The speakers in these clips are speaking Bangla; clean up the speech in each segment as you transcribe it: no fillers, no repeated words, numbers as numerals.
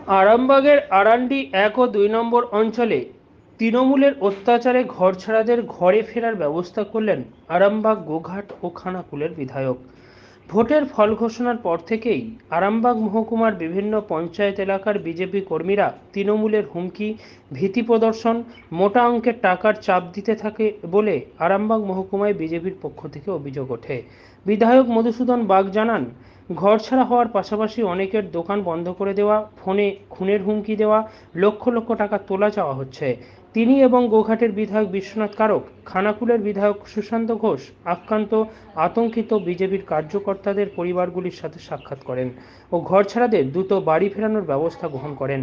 আরামবাগের আরান্ডি ১ ও ২ নম্বর অঞ্চলে তৃণমূলের অত্যাচারে ঘরছাড়াদের ঘরে ফেরার ব্যবস্থা করলেন আরামবাগ, গোঘাট ও খানাকুলের বিধায়ক। ভোটের ফল ঘোষণার পর থেকেই আরামবাগ মহকুমার বিভিন্ন পঞ্চায়েত এলাকার বিজেপি কর্মীরা তৃণমূলের হুমকি, ভীতি প্রদর্শন, মোটা অঙ্কের টাকার চাপ দিতে থাকে বলে আরামবাগ মহকুমায় বিজেপির পক্ষ থেকে অভিযোগ ওঠে। বিধায়ক মধুসূদন বাগ জানান, ঘরছাড়া হওয়ার পাশাপাশি অনেকের দোকান বন্ধ করে দেওয়া, ফোনে খুনের হুমকি দেওয়া, লক্ষ লক্ষ টাকা তোলা চাওয়া হচ্ছে। তিনি এবং গোঘাটের বিধায়ক বিশ্বনাথ কারক, খানাকুলের বিধায়ক সুশান্ত ঘোষ আতঙ্কিত বিজেপির কার্যকর্তাদের পরিবারগুলির সাথে সাক্ষাৎ করেন ও ঘরছাড়াদের দ্রুত বাড়ি ফেরানোর ব্যবস্থা গ্রহণ করেন।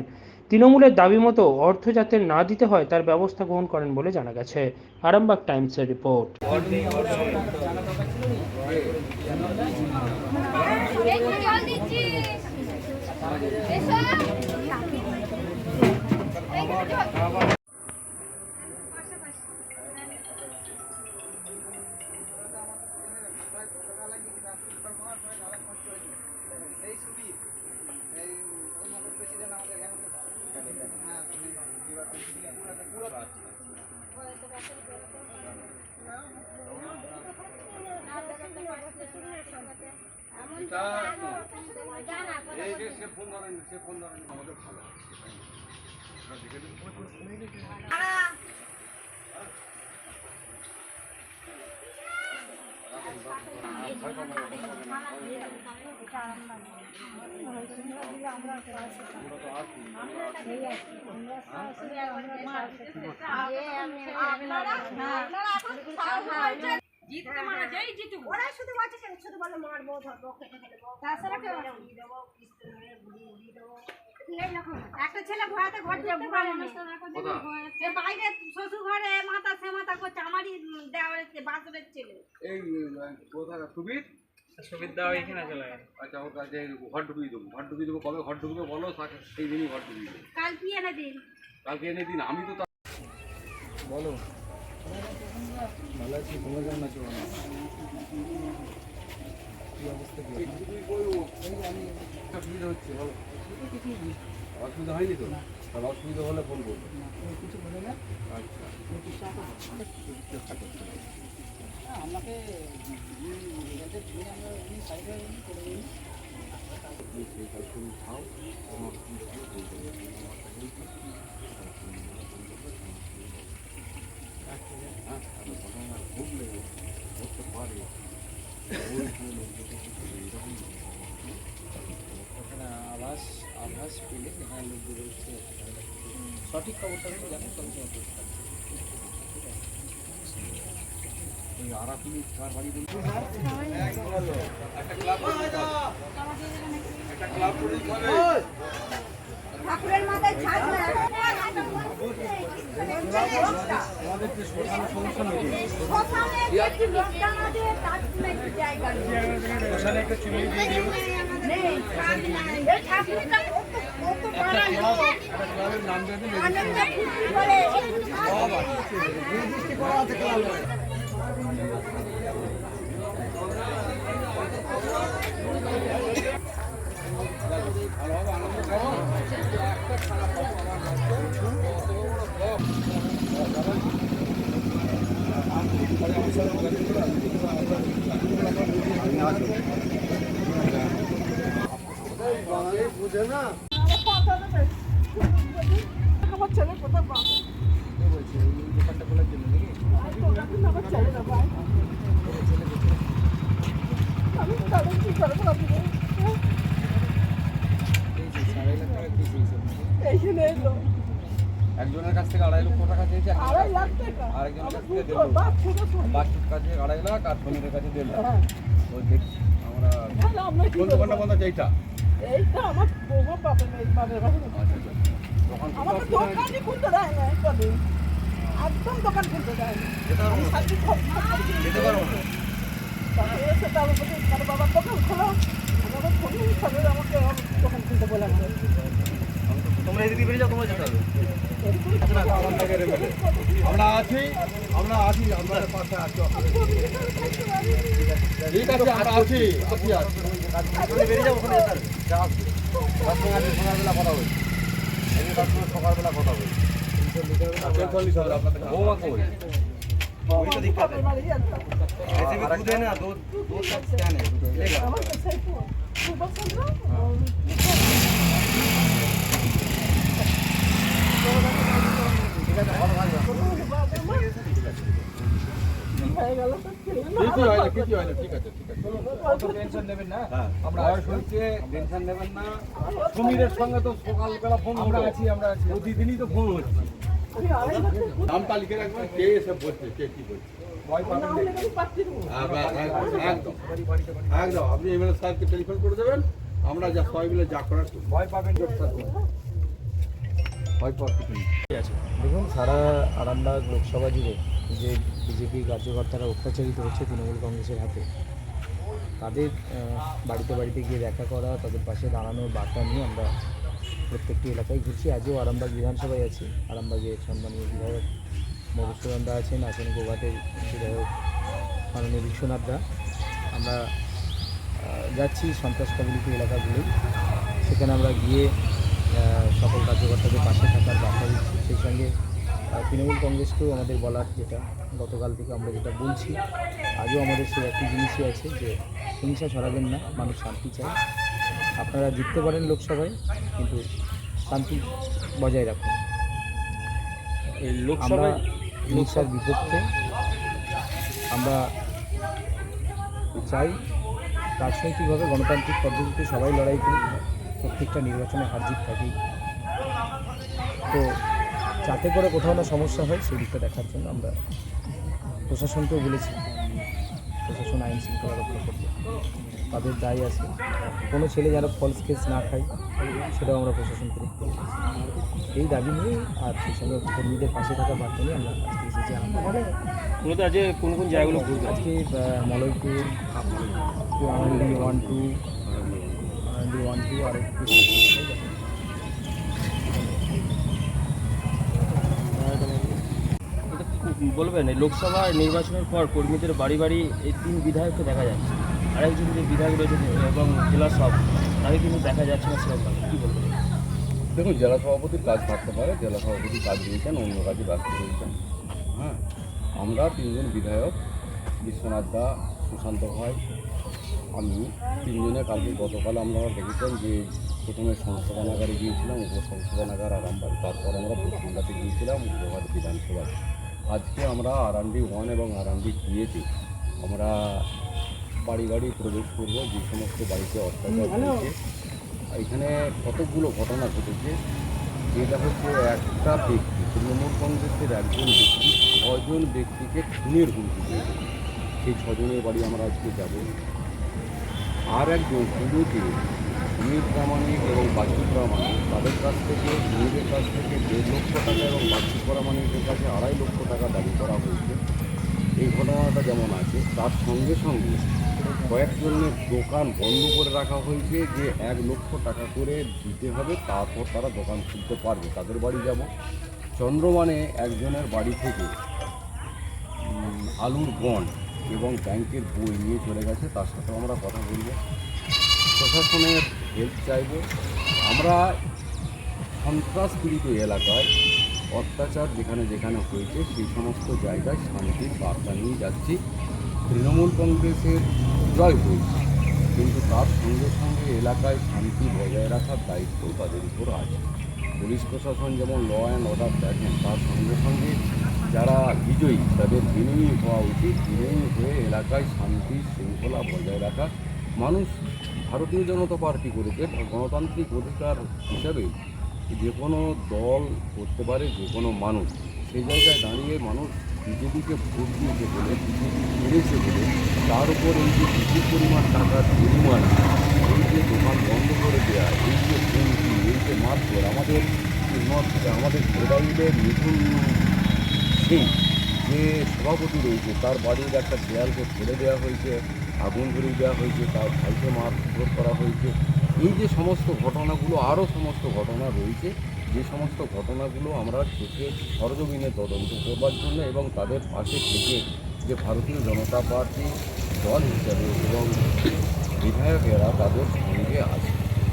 তৃণমূলের দাবি মতো অর্থ যাতে না দিতে হয় তার ব্যবস্থা গ্রহণ করেন বলে জানা গেছে। আরামবাগ টাইমসের রিপোর্ট। জিততে মারা যাই জিতুক ওরা শুধু বলছে শুধু বলে মারবো ধরবো খেতে ফেলবো তাছাড়া কেউ দিয়ে দেবো দিয়ে দেবো একটা ছেলে ভয়াতে ঘর ঢুকতে পারে না সে বাইরে শ্বশুর ঘরে মাথা সে মাথা করছে আমারই দেওয়ার বাসরের ছেলে এই কোথায় সুবিধ সুবিধা দেওয়া এখানে চলে গেল। আচ্ছা ওর কাছে ঘর ঢুকিয়ে দেবো কবে ঘর ঢুকবে বলো তাকে সেই দিনই ঘর ঢুকিয়ে দেবো। কালকে এনে দিন আমি তো বলো ভালো আছি, তোমরা কেমন আছো? কি অবস্থা অসুবিধা হচ্ছে বলো? অসুবিধা হয়নি তো? আর অসুবিধা হলে ফোন করবো। কিছু বলে না? আচ্ছা আমাকে খাও আভাস পেলে হ্যাঁ লোকদের সঠিক খবরটা আমি জানি আরাকুলি কার বাড়ি বলছি একটা ক্লাব ঠাকুরের মাথায় ছাদ আমাদের যে শ্মশান সমস্যা নেই শ্মশানে একটা চুলি দিয়ে দিও ক্লাবের নাম দেবেন ভালোভাবে আনন্দ করো একটা খারাপ বুঝে না আমার ছেলে কোথাও পাবে বলছে এই দোকানটা খোলার জন্য নাকি আমার ছেলে না ভাই আমি তাহলে কি করবো আপনি এইখানে এলো একজনের কাছ থেকে 2.5 লক্ষ টাকা চেয়েছে, 2.5 লাখ টাকা আরেকজনের কাছ থেকে 1.5 লাখ বাচ্চুর কাছে 2.5 লাখ আর ধনীর কাছে 1.5 লাখ। ওই দেখ আমরা কোন দোকানটা বন্ধ আছে? এইটা আমার বউ বাপের বাবার কাছে আমার দোকানই খুলতে দেয় না কবে একদম দোকান খুলতে দেয় না যেতে পারবো না তাহলে সেটা আমার বাবার দোকান খোলা আমার ফোন সবাই আমাকে দোকান খুলতে বলে তোমরা এদিকে বেরিয়ে যাও, তোমরা যেতে হবে। আমরা আছি আমাদের পাশে আছি। ঠিক আছে আমরা আছি বেরিয়ে যাবো ওখানে সন্ধ্যাবেলা কথা হবে। সকালবেলা কথা বলি টেনশন নিতে হবে আপনাদের বৌমা কই কিছু হয় না ঠিক আছে টেনশন নেবেন না আমরা টেনশন নেবেন না সমীরের সঙ্গে তো সকালবেলা ফোন আমরা আছি প্রতিদিনই তো ফোন হচ্ছে নামটা লিখে রাখবেন কে এসে বলছে কে কি বলছে ভয় পাবেন একদম একদম আপনি এমএলএ স্যারকে টেলিফোন করে দেবেন আমরা যা সবাই মিলে যা করার ভয় পাবেন ভয় পাওয়ার কিছু নেই। দেখুন সারা আরামবাগ লোকসভা জুড়ে যে বিজেপি কার্যকর্তারা অত্যাচারিত হচ্ছে তৃণমূল কংগ্রেসের হাতে, তাদের বাড়িতে বাড়িতে গিয়ে দেখা করা, তাদের পাশে দাঁড়ানোর বার্তা নিয়ে আমরা প্রত্যেকটি এলাকায় ঘুরছি। আজও আরামবাগ বিধানসভায় আছি। আরামবাগের সম্মানীয় বিধায়ক মধুসূদন দা আছেন গোঘাটের বিধায়ক মাননীয় বিশ্বনাথ দা। আমরা যাচ্ছি সন্ত্রাস কবলিত এলাকাগুলোই, সেখানে আমরা গিয়ে সকল কার্যকর্তাদের পাশে থাকার বার্তা দিচ্ছি। সেই সঙ্গে তৃণমূল কংগ্রেসকেও আমাদের বলার, যেটা গতকাল থেকে আমরা যেটা বলছি, আজও আমাদের সেই একই জিনিসই আছে যে হিংসা ছড়াবেন না, মানুষ শান্তি চায়। আপনারা জিততে পারেন লোকসভায়, কিন্তু শান্তি বজায় রাখুন। এই আমরা লোকসভায় হিংসার বিপক্ষে। আমরা চাই রাজনৈতিকভাবে গণতান্ত্রিক পদ্ধতিতে সবাই লড়াই করি, প্রত্যেকটা নির্বাচনে হার জিত থাকেই। তো যাতে করে কোথাও না সমস্যা হয় সেই দিকটা দেখার জন্য আমরা প্রশাসনকেও বলেছি, প্রশাসন আইন শৃঙ্খলা রক্ষা করবে, তাদের দায় আছে। কোনো ছেলে যেন ফলস কেস না খায় সেটাও আমরা প্রশাসনকে দেখতে পাই। এই দাবি নিয়ে আর সেই সঙ্গে কর্মীদের পাশে থাকা বার্তা নিয়ে আমরা আজকে এসেছি। মূলত আজকে কোন কোন জায়গাগুলো ঘুরবে? আজকে মলয়পুর, আনন্দি 1-2, আর বলবেন এই লোকসভা নির্বাচনের পর কর্মীদের বাড়ি বাড়ি এই 3 বিধায়ককে দেখা যাচ্ছে, আরেকজন যে বিধায়ক রয়েছেন এবং জেলা সব তাকে কিন্তু দেখা যাচ্ছে না সেরকমভাবে, কী বলবেন? দেখুন, জেলা সভাপতির কাজ থাকতে পারে, জেলা সভাপতি কাজ দিয়েছেন, অন্য কাজে ব্যস্ত রয়েছেন। হ্যাঁ, আমরা 3 জন বিধায়ক, বিশ্বনাথ দা, সুশান্ত ভাই, আমি 3 জনে কালকে গতকাল আমরা দেখেছেন যে প্রথমে সংশোধনাগারে গিয়েছিলাম, উপসংশোধনাগার আরামবাগ, তারপর আমরা ভূখণ্ডাতে গিয়েছিলাম গোঘাট বিধানসভায়। আজকে আমরা আরামবাগ 1 এবং আরামবাগ 2-তে আমরা বাড়ি বাড়ি প্রবেশ করব। যে সমস্ত বাড়িতে অত্যাচার হয়েছে, এখানে কতগুলো ঘটনা ঘটেছে, যেটা হচ্ছে একটা ব্যক্তি, তৃণমূল কংগ্রেসের একজন ব্যক্তি 6 জন ব্যক্তিকে খুনের হুমকি দিয়েছে। সেই 6 জনের বাড়ি আমরা আজকে যাব। আর একজন পুজোতে সমীর প্রামাণিক এবং বাচ্চু প্রামাণিক, তাদের কাছ থেকে, সমীরের কাছ থেকে 1.5 লক্ষ টাকা এবং বাচ্চু প্রামাণিকের কাছে 2.5 লক্ষ টাকা দাবি করা হয়েছে। এই ঘটনাটা যেমন আছে, তার সঙ্গে সঙ্গে কয়েকজনের দোকান বন্ধ করে রাখা হয়েছে যে 1 লক্ষ টাকা করে দিতে হবে, তারপর তারা দোকান খুলতে পারবে। তাদের বাড়ি যাব। চন্দ্রমানে একজনের বাড়ি থেকে আলুর বন্ড এবং ব্যাংকের বই নিয়ে চলে গেছে, তার সাথে আমরা কথা বলব। প্রশাসনের হেল্প চাইব। আমরা সন্ত্রাস পীড়িত এলাকায় অত্যাচার যেখানে যেখানে হয়েছে সেই সমস্ত জায়গায় শান্তির বার্তা নিয়ে যাচ্ছি। তৃণমূল কংগ্রেসের জয় হয়েছে, কিন্তু তার সঙ্গে সঙ্গে এলাকায় শান্তি বজায় রাখার দায়িত্ব তাদের উপর আছে। পুলিশ প্রশাসন যেমন ল অ্যান্ড অর্ডার দেখেন, তার সঙ্গে সঙ্গে যারা বিজয়ী তাদের বিনয়ী হওয়া উচিত। বিনয়ী হয়ে এলাকায় শান্তি শৃঙ্খলা বজায় রাখা। মানুষ ভারতীয় জনতা পার্টি করেছে গণতান্ত্রিক অধিকার হিসাবে, যে কোনো দল করতে পারে, যে কোনো মানুষ। সেই জায়গায় দাঁড়িয়ে মানুষ বিজেপিকে ভোট দিয়েছে বলে, বিজেপি পেরেছে বলে, তার উপর এই যে বিপুল পরিমাণ টাকার পরিমাণ, এই যে দোকান বন্ধ করে দেওয়া, এই যে হুমকি, এই যে মারধর, আমাদের খেলাইদের মিঠুন সিং যে সভাপতি রয়েছে, তার বাড়ির একটা দেয়ালকে ফেলে দেওয়া হয়েছে, আগুন ধরিয়ে দেওয়া হয়েছে, তার ভাইকে মারধর করা হয়েছে। এই যে সমস্ত ঘটনাগুলো, আরও সমস্ত ঘটনা রয়েছে, যে সমস্ত ঘটনাগুলো আমরা চোখে সরজমিনে তদন্ত করবার জন্য এবং তাদের পাশে থেকে যে ভারতীয় জনতা পার্টি দল হিসাবে এবং বিধায়কেরা তাদের সঙ্গে আছে,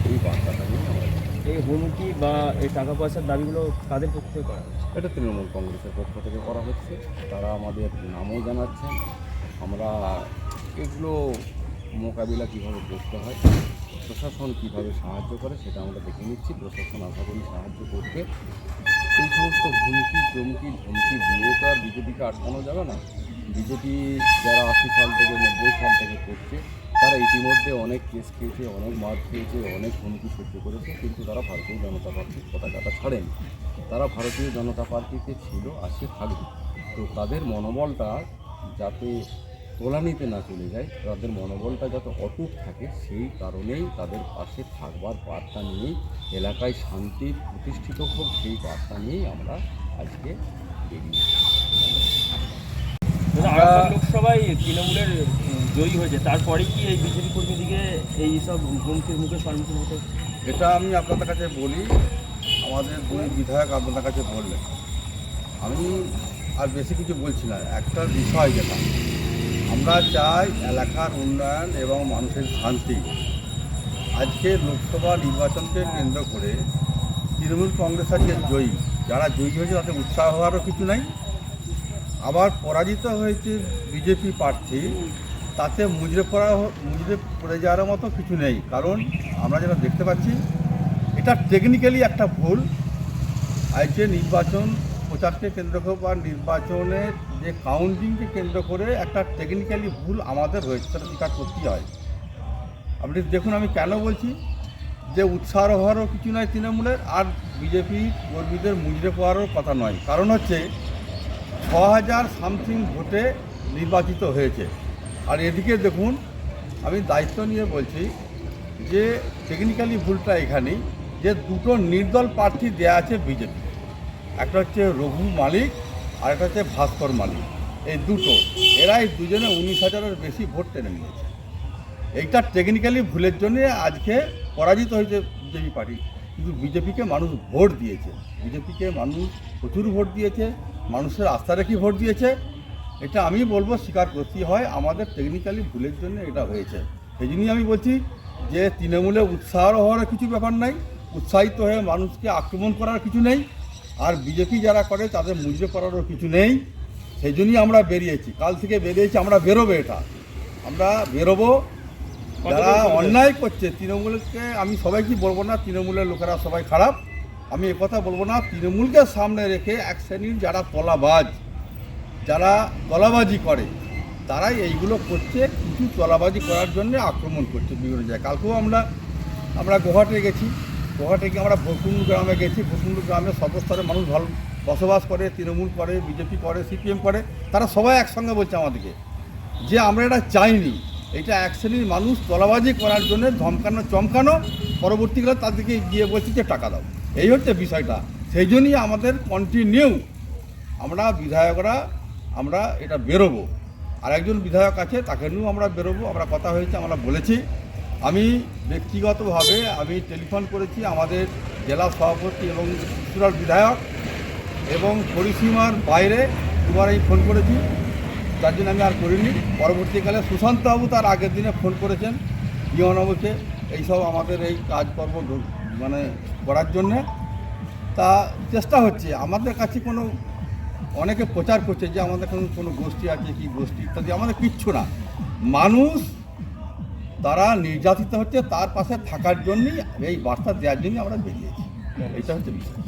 এই বার্তাটা নিয়ে আমরা এই হুমকি বা এই টাকা পয়সার দাবিগুলো কাদের পক্ষ থেকে করা হচ্ছে? এটা তৃণমূল কংগ্রেসের পক্ষ থেকে করা হচ্ছে। তারা আমাদের নামও জানাচ্ছেন। আমরা এগুলো মোকাবিলা কীভাবে করতে হয়, প্রশাসন কীভাবে সাহায্য করে সেটা আমরা দেখে নিচ্ছি। প্রশাসন আশা করি সাহায্য করবে। এই সমস্ত ধমকি দিয়ে তো আর বিজেপিকে আটকানো যাবে না। বিজেপি যারা 80 সাল থেকে 90 সাল থেকে করছে, তারা ইতিমধ্যে অনেক কেস খেয়েছে, অনেক মার খেয়েছে, অনেক হুমকি সহ্য করেছে, কিন্তু তারা ভারতীয় জনতা পার্টির পতাকাটা ছাড়েনি। তারা ভারতীয় জনতা পার্টিতে ছিল, আসে, থাকবে। তো তাদের মনোবলটা যাতে তোলানিতে না চলে যায়, তাদের মনোবলটা যাতে অটুট থাকে, সেই কারণেই তাদের পাশে থাকবার বার্তা নিয়েই, এলাকায় শান্তি প্রতিষ্ঠিত হোক সেই বার্তা নিয়েই আমরা আজকে বেরিয়েছি। আরামবাগ লোকসভায় তৃণমূলের জয়ী হয়েছে, তারপরে কি এই বিজেপি কর্মীদিকে এই সব হুমকির মুখে সম্মুখীন হতে হচ্ছে? এটা আমি আপনাদের কাছে বলি, আমাদের দুই বিধায়ক আপনাদের কাছে বললেন, আমি আর বেশি কিছু বলছি না। একটা বিষয় যেটা আমরা চাই, এলাকার উন্নয়ন এবং মানুষের শান্তি। আজকে লোকসভা নির্বাচনকে কেন্দ্র করে তৃণমূল কংগ্রেস আজকে জয়ী। যারা জয়ী হয়েছে তাতে উৎসাহ হওয়ারও কিছু নাই। আবার পরাজিত হয়েছে বিজেপি প্রার্থী, তাতে মুজরে পড়ে যাওয়ার মতো কিছু নেই। কারণ আমরা যেটা দেখতে পাচ্ছি, এটা টেকনিক্যালি একটা ভুল। আজকে নির্বাচন প্রচারকে কেন্দ্র করে বা নির্বাচনের যে কাউন্টিংকে কেন্দ্র করে একটা টেকনিক্যালি ভুল আমাদের হয়েছে, সেটা স্বীকার করতেই হয়। আপনি দেখুন, আমি কেন বলছি যে উৎসাহ হওয়ারও কিছু নয় তৃণমূলের, আর বিজেপি কর্মীদের মুজরে পাওয়ারও কথা নয়। কারণ হচ্ছে 6000 সামথিং ভোটে নির্বাচিত হয়েছে। আর এদিকে দেখুন, আমি দায়িত্ব নিয়ে বলছি যে টেকনিক্যালি ভুলটা এখানেই যে দুটো নির্দল প্রার্থী দেয়া আছে বিজেপি। একটা হচ্ছে রঘু মালিক আর একটা হচ্ছে ভাস্কর মালিক। এই দুটো, এরাই দুজনে 19,000-এর বেশি ভোট টেনে নিয়েছে। এইটা টেকনিক্যালি ভুলের জন্যে আজকে পরাজিত হয়েছে বিজেপি পার্টি। কিন্তু বিজেপিকে মানুষ ভোট দিয়েছে, বিজেপিকে মানুষ প্রচুর ভোট দিয়েছে, মানুষের আস্থা রেখে ভোট দিয়েছে। এটা আমি বলবো স্বীকার করতেই হয়, আমাদের টেকনিক্যালি ভুলের জন্য এটা হয়েছে। সেই জন্যই আমি বলছি যে তৃণমূলে উৎসাহ হওয়ার কিছু ব্যাপার নাই, উৎসাহিত হয়ে মানুষকে আক্রমণ করার কিছু নেই, আর বিজেপি যারা করে তাদের মুজরে করারও কিছু নেই। সেই জন্যই আমরা বেরিয়েছি, কাল থেকে বেরিয়েছি, আমরা বেরোবো। এটা আমরা বেরোবো। যারা অন্যায় করছে তৃণমূলকে, আমি সবাইকে বলবো না তৃণমূলের লোকেরা সবাই খারাপ, আমি একথা বলবো না। তৃণমূলকে সামনে রেখে এক শ্রেণীর যারা যারা তলাবাজি করে, তারাই এইগুলো করছে। কিছু তলাবাজি করার জন্য আক্রমণ করছে বিভিন্ন জায়গায়। কালকেও আমরা গোহাটে গেছি, গোহাটে গিয়ে আমরা ভোটকুন্ডু গ্রামে গেছি। ভোটকুন্ডু গ্রামে সর্বস্তরের মানুষ ভালো বসবাস করে, তৃণমূল করে, বিজেপি করে, সিপিএম করে, তারা সবাই একসঙ্গে বলছে আমাদেরকে যে আমরা এটা চাইনি। এটা এক শ্রেণীর মানুষ তলাবাজি করার জন্য চমকানো, পরবর্তীকালে তাদেরকে গিয়ে বলছে যে টাকা দাও। এই হচ্ছে বিষয়টা। সেই জন্যই আমাদের কন্টিনিউ আমরা বিধায়করা আমরা এটা বেরোবো। আর একজন বিধায়ক আছে, তাকে নিয়েও আমরা বেরোবো। আমরা কথা হয়েছে, আমরা বলেছি। আমি ব্যক্তিগতভাবে আমি টেলিফোন করেছি আমাদের জেলা সভাপতি এবং ত্রিপুরার বিধায়ক, এবং পরিসীমার বাইরে দুবার আমি ফোন করেছি, তার জন্য আমি আর করিনি। পরবর্তীকালে সুশান্তবাবু তার আগের দিনে ফোন করেছেন ইয়নবাবুকে এইসব আমাদের এই কাজকর্ম মানে করার জন্যে। তা চেষ্টা হচ্ছে। আমাদের কাছে অনেকে প্রচার করছে যে আমাদের কোনো গোষ্ঠী আছে, কি গোষ্ঠী ইত্যাদি, আমাদের কিচ্ছু না। মানুষ তারা নির্যাতিত হচ্ছে, তার পাশে থাকার জন্যই এই বার্তা দেওয়ার জন্যই আমরা বেরিয়েছি। এইটা হচ্ছে বিষয়।